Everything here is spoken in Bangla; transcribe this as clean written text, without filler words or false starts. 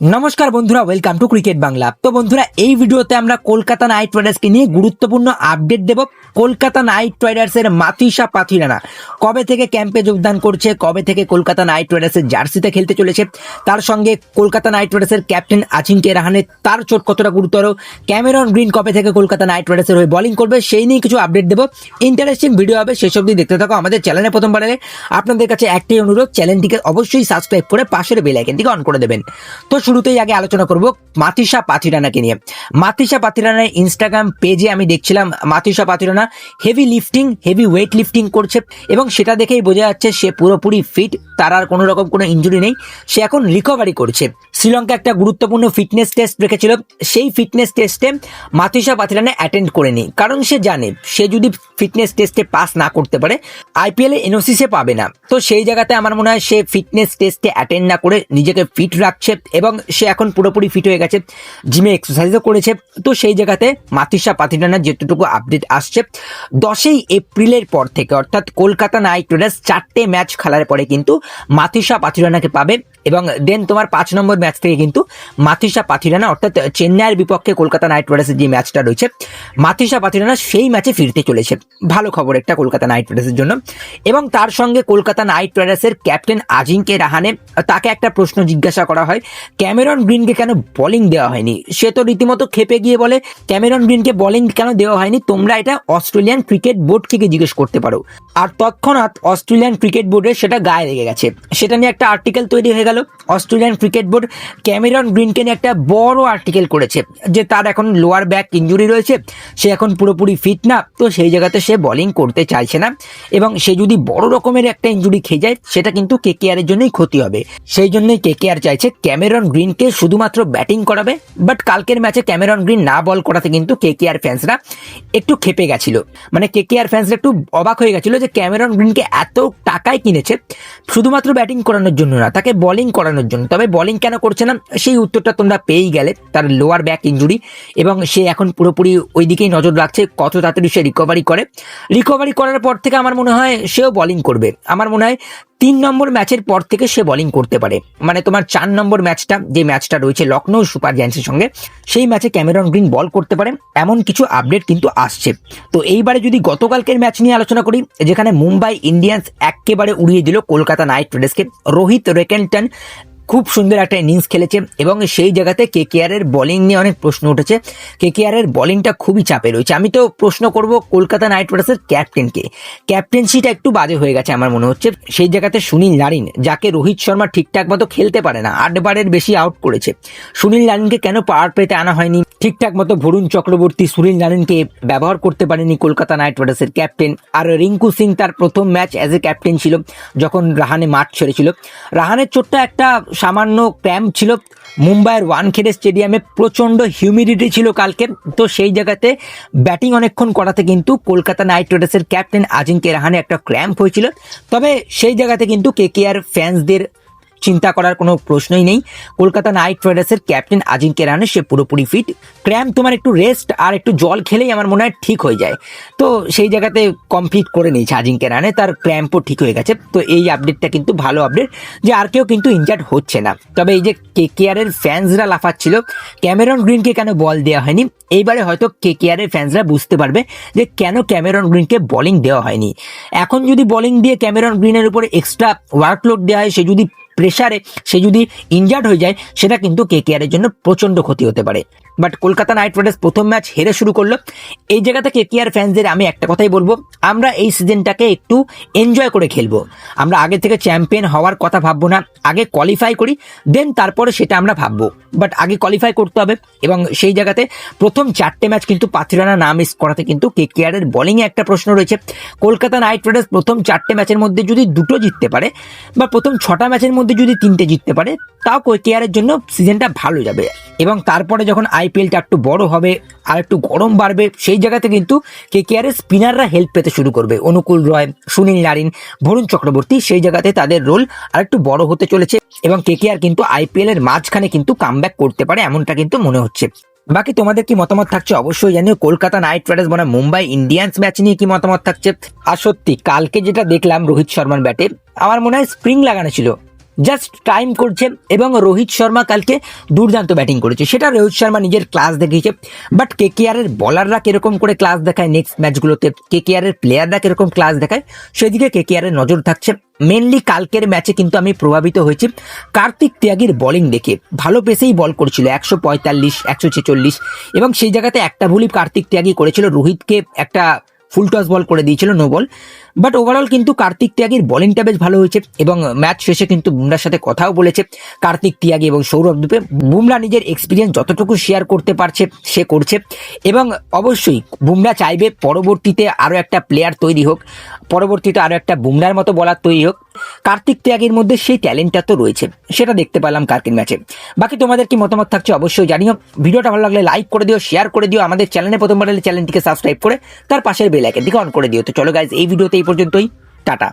নমস্কার বন্ধুরা, ওয়েলকাম টু ক্রিকেট বাংলা। তো বন্ধুরা, এই ভিডিওতে আমরা কলকাতা নাইট রাইডার্সকে নিয়ে গুরুত্বপূর্ণ আপডেট দেব। কলকাতা নাইট রাইডার্সের মাতিসা পাথিরানা কবে থেকে ক্যাম্পে যোগদান করছে, কবে থেকে কলকাতা নাইট রাইডার্সের জার্সিতে খেলতে চলেছে, তার সঙ্গে কলকাতা নাইট রাইডার্সের ক্যাপ্টেন অজিঙ্ক্য রাহানে তার চোট কতটা গুরুতর, ক্যামেরন গ্রিন কবে থেকে কলকাতা নাইট রাইডার্সের হয়ে বোলিং করবে, সেই নিয়ে কিছু আপডেট দেবো। ইন্টারেস্টিং ভিডিও হবে, শেষ অবধি দেখতে থাকো। আমাদের চ্যানেলে প্রথমবার এলে আপনাদের কাছে একটাই অনুরোধ, চ্যানেলটিকে অবশ্যই সাবস্ক্রাইব করে পাশের বেল আইকনটিকে অন করে দেবেন। তো শুরুতেই আগে আলোচনা করব মাতিসা পাথিরানাকে নিয়ে। মাতিসা পাথিরানার ইনস্টাগ্রাম পেজে আমি দেখছিলাম Matheesha Pathirana heavy weight lifting করছে এবং সেটা দেখেই বোঝা যাচ্ছে সে পুরোপুরি ফিট, তার আর কোনো রকম কোনো ইনজুরি নেই, সে এখন রিকভারি করছে। শ্রীলঙ্কা একটা গুরুত্বপূর্ণ ফিটনেস টেস্ট রেখেছিল, সেই ফিটনেস টেস্টে মাতিসা পাথিরানা অ্যাটেন্ড করেনি, কারণ সে জানে সে যদি ফিটনেস টেস্টে পাস না করতে পারে আইপিএল এ এনওসি সে পাবে না। তো সেই জায়গাতে আমার মনে হয় সে ফিটনেস টেস্টে অ্যাটেন্ড না করে নিজেকে ফিট রাখছে এবং সে এখন পুরোপুরি ফিট হয়ে গেছে, জিমে এক্সারসাইজও করেছে। তো সেই জায়গাতে মাতিসা পাথিরানার যেটুকু আপডেট আসছে, 10ই এপ্রিলের পর থেকে অর্থাৎ কলকাতা নাইট রাইডার্স 4টে ম্যাচ খেলার পরে কিন্তু মাতিসা পাথিরানাকে পাবে এবং দেন তোমার 5 নম্বর ম্যাচ থেকে কিন্তু মাতিসা পাথিরানা অর্থাৎ চেন্নাইয়ের বিপক্ষে কলকাতা নাইট রাইডার্সের যে ম্যাচটা রয়েছে মাতিসা পাথিরানা সেই ম্যাচে ফিরতে চলেছে। ভালো খবর একটা কলকাতা নাইট রাইডার্সের জন্য। এবং তার সঙ্গে কলকাতা নাইট রাইডার্সের ক্যাপ্টেন অজিঙ্ক্য রাহানে, তাকে একটা প্রশ্ন জিজ্ঞাসা করা হয়, ক্যামেরন গ্রিনকে কেন বোলিং দেওয়া হয়নি। সে তো রীতিমতো খেপে গিয়ে বলে, ক্যামেরন গ্রিনকে বোলিং কেন দেওয়া হয়নি, তোমরা এটা অস্ট্রেলিয়ান ক্রিকেট বোর্ডকে জিজ্ঞেস করতে পারো। আর তৎক্ষণাৎ অস্ট্রেলিয়ান ক্রিকেট বোর্ডের সেটা গায়ে লেগে গেছে, সেটা নিয়ে একটা আর্টিকেল তৈরি হয়ে গেল। অস্ট্রেলিয়ান ক্রিকেট বোর্ড ক্যামেরন গ্রিনকে নিয়ে একটা বড় আর্টিকেল করেছে যে তার এখন লোয়ার ব্যাক ইঞ্জুরি রয়েছে, সে এখন পুরোপুরি ফিট না, তো সেই জায়গাতে সে বোলিং করতে চাইছে না এবং সে যদি বড় রকমের একটা ইঞ্জুরি খেয়ে যায় সেটা কিন্তু কেকেআর এর জন্যই ক্ষতি হবে। সেই জন্যই কেকেআর চাইছে ক্যামেরন গ্রিনকে শুধুমাত্র ব্যাটিং করাবে। বাট কালকের ম্যাচে ক্যামেরন গ্রিন না বল করাতে কিন্তু কেকেআর ফ্যান্সরা একটু খেপে গেছিল, মানে কেকেআর ফ্যান্সরা একটু অবাক হয়ে গেছিল যে ক্যামেরন গ্রিনকে এত টাকায় কিনেছে শুধুমাত্র ব্যাটিং করানোর জন্য না, তাকে বোলিং করানোর জন্য। তবে বোলিং কেন করছে না সেই উত্তরটা তোমরা পেয়েই গেলে, তার লোয়ার ব্যাক ইঞ্জুরি এবং সে এখন পুরোপুরি ওই দিকেই নজর রাখছে কত তাড়াতাড়ি সে রিকভারি করার পর থেকে আমার মনে হয় সেও বোলিং করবে। আমার মনে হয় 3 নম্বর ম্যাচের পর থেকে সে বোলিং করতে পারে, মানে তোমার 4 নম্বর ম্যাচটা যে ম্যাচটা রয়েছে লখনৌ সুপার জায়ান্টসের সঙ্গে, সেই ম্যাচে ক্যামেরন গ্রিন বল করতে পারে, এমন কিছু আপডেট কিন্তু আসছে। তো এইবারে যদি গতকালকের ম্যাচ নিয়ে আলোচনা করি, যেখানে মুম্বাই ইন্ডিয়ান্স একেবারে উড়িয়ে দিল কলকাতা নাইট রাইডার্সকে, রোহিত রেকেলটন খুব সুন্দর একটা ইনিংস খেলেছে এবং সেই জায়গাতে কেকেআর এর বোলিং নিয়ে অনেক প্রশ্ন উঠেছে। কেকেআর এর বোলিংটা খুবই চাপে রয়েছে। আমি তো প্রশ্ন করব কলকাতা নাইট রাইডার্সের ক্যাপ্টেনকে, ক্যাপ্টেন্সিটা একটু বাজে হয়ে গেছে আমার মনে হচ্ছে। সেই জায়গাতে সুনীল নারিন, যাকে রোহিত শর্মা ঠিকঠাক মতো খেলতে পারে না, 8 বারের বেশি আউট করেছে, সুনীল নারিনকে কেন পাওয়ার প্লেতে আনা হয়নি, ঠিকঠাক মতো বরুণ চক্রবর্তী সুনীল নারিনকে ব্যবহার করতে পারেনি কলকাতা নাইট রাইডার্সের ক্যাপ্টেন। আর রিঙ্কু সিং তার প্রথম ম্যাচ অ্যাজ এ ক্যাপ্টেন ছিল যখন রাহানে মাঠ ছেড়েছিল। রাহানের চোটটা একটা সামান্য ক্র্যাম্প ছিল, মুম্বাইয়ের ওয়ানখেড়ে স্টেডিয়ামে প্রচন্ড হিউমিডিটি ছিল কালকে, তো সেই জায়গাতে ব্যাটিং অনেকক্ষণ করাতে কিন্তু কলকাতা নাইট রাইডার্সের ক্যাপ্টেন অজিঙ্ক্য রাহানে একটা ক্র্যাম্প হয়েছিল। তবে সেই জায়গাতে কিন্তু কেকেআর ফ্যান্সদের চিন্তা করার কোনো প্রশ্নই নেই, কলকাতা নাইট রাইডার্সের ক্যাপ্টেন অজিঙ্ক্য রাহানে সে পুরোপুরি ফিট। ক্র্যাম্প তোমার একটু রেস্ট আর একটু জল খেলেই আমার মনে হয় ঠিক হয়ে যায়, তো সেই জায়গাতে কমপ্লিট করে নিয়েছে অজিঙ্ক্য রাহানে, তার ক্র্যাম্পও ঠিক হয়ে গেছে। তো এই আপডেটটা কিন্তু ভালো আপডেট যে আর কেউ কিন্তু ইনজার্ড হচ্ছে না। তবে এই যে কেকেআর এর ফ্যান্সরা লাফাচ্ছিল ক্যামেরন গ্রিনকে কেন বল দেওয়া হয়নি, এইবারে হয়তো কেকেআর এর ফ্যান্সরা বুঝতে পারবে যে কেন ক্যামেরন গ্রিনকে বোলিং দেওয়া হয়নি। এখন যদি বোলিং দিয়ে ক্যামেরন গ্রিনের উপরে এক্সট্রা ওয়ার্কলোড দেওয়া হয়, সে যদি প্রেসারে সে যদি ইনজার্ড হয়ে যায়, সেটা কিন্তু কেকেআর এর জন্য প্রচন্ড ক্ষতি হতে পারে। বাট কলকাতা নাইট রাইডার্স প্রথম ম্যাচ হেরে শুরু করলো, এই জায়গাতে কেকেআর ফ্যান্সদের আমি একটা কথাই বলবো, আমরা এই সিজনটাকে একটু এনজয় করে খেলবো। আমরা আগে থেকে চ্যাম্পিয়ন হওয়ার কথা ভাববো না, আগে কোয়ালিফাই করি, দেন তারপরে সেটা আমরা ভাববো। বাট আগে কোয়ালিফাই করতে হবে এবং সেই জায়গাতে প্রথম 4টে ম্যাচ কিন্তু পাথিরানা না মিস করাতে কিন্তু কেকেআর এর বোলিংয়ে একটা প্রশ্ন রয়েছে। কলকাতা নাইট রাইডার্স প্রথম 4টে ম্যাচের মধ্যে যদি 2টো জিততে পারে বা প্রথম 6টা ম্যাচের মধ্যে যদি 3টে জিততে পারে, তাও কেকেআর এর জন্য সিজনটা ভালো যাবে। এবং তারপরে যখন আইপিএলটা একটু বড় হবে আর একটু গরম বাড়বে, সেই জায়গাতে কিন্তু কেকেআর এর স্পিনাররা হেল্প পেতে শুরু করবে, অনুকূল রয়, সুনীল নারিন, বরুণ চক্রবর্তী, সেই জায়গাতে তাদের রোল আর একটু বড় হতে চলেছে এবং কেকেআর কিন্তু আইপিএল এর মাঝখানে কিন্তু কামব্যাক করতে পারে, এমনটা কিন্তু মনে হচ্ছে। বাকি তোমাদের কি মতামত থাকছে অবশ্যই জানিও। কলকাতা নাইট রাইডার্স বনাম মুম্বাই ইন্ডিয়ান্স ম্যাচ নিয়ে কি মতামত থাকছে। আর সত্যি কালকে যেটা দেখলাম রোহিত শর্মার ব্যাটে, আমার মনে হয় স্প্রিং লাগানো ছিল, জাস্ট টাইম করছে। এবং রোহিত শর্মা কালকে দুর্দান্ত ব্যাটিং করেছে, সেটা রোহিত শর্মা নিজের ক্লাস দেখিয়েছে। বাট কেকেআরের বলাররা কিরকম করে ক্লাস দেখায় নেক্সট ম্যাচগুলোতে, কেকেআরের প্লেয়াররা কিরকম ক্লাস দেখায়, সেদিকে কেকেআরের নজর থাকছে। মেনলি কালকের ম্যাচে কিন্তু আমি প্রভাবিত হয়েছি কার্তিক ত্যাগীর বোলিং দেখে। ভালো পেসেই বল করছিল, 145, 146, এবং সেই জায়গাতে একটা ভুলই কার্তিক ত্যাগী করেছিল, রোহিতকে একটা ফুল টস বল করে দিয়েছিল, নো বল। বাট ওভারঅল কিন্তু কার্তিক ত্যাগীর বোলিংটা বেশ ভালো হয়েছে। এবং ম্যাচ শেষে কিন্তু বুমরার সাথে কথাও বলেছে কার্তিক ত্যাগী এবং সৌরভ দুবে। বুমরা নিজের এক্সপিরিয়েন্স যতটুকু শেয়ার করতে পারছে সে করছে, এবং অবশ্যই বুমরা চাইবে পরবর্তীতে আরও একটা প্লেয়ার তৈরি হোক, পরবর্তীতে আরও একটা বুমরার মতো বলার তৈরি হোক। কার্তিক ত্যাগীর মধ্যে সেই ট্যালেন্টটা তো রয়েছে, সেটা দেখতে পেলাম কালকের ম্যাচে। বাকি তোমাদের কি মতামত থাকছে অবশ্যই জানিও। ভিডিওটা ভালো লাগলে লাইক করে দিও, শেয়ার করে দিও, আমাদের চ্যানেলে প্রথমবার হলে চ্যানেলটিকে সাবস্ক্রাইব করে তার পাশের বেল আইকনটিকে অন করে দিও। তো চলো গাইজ, এই ভিডিওতে এই পর্যন্তই, টাটা।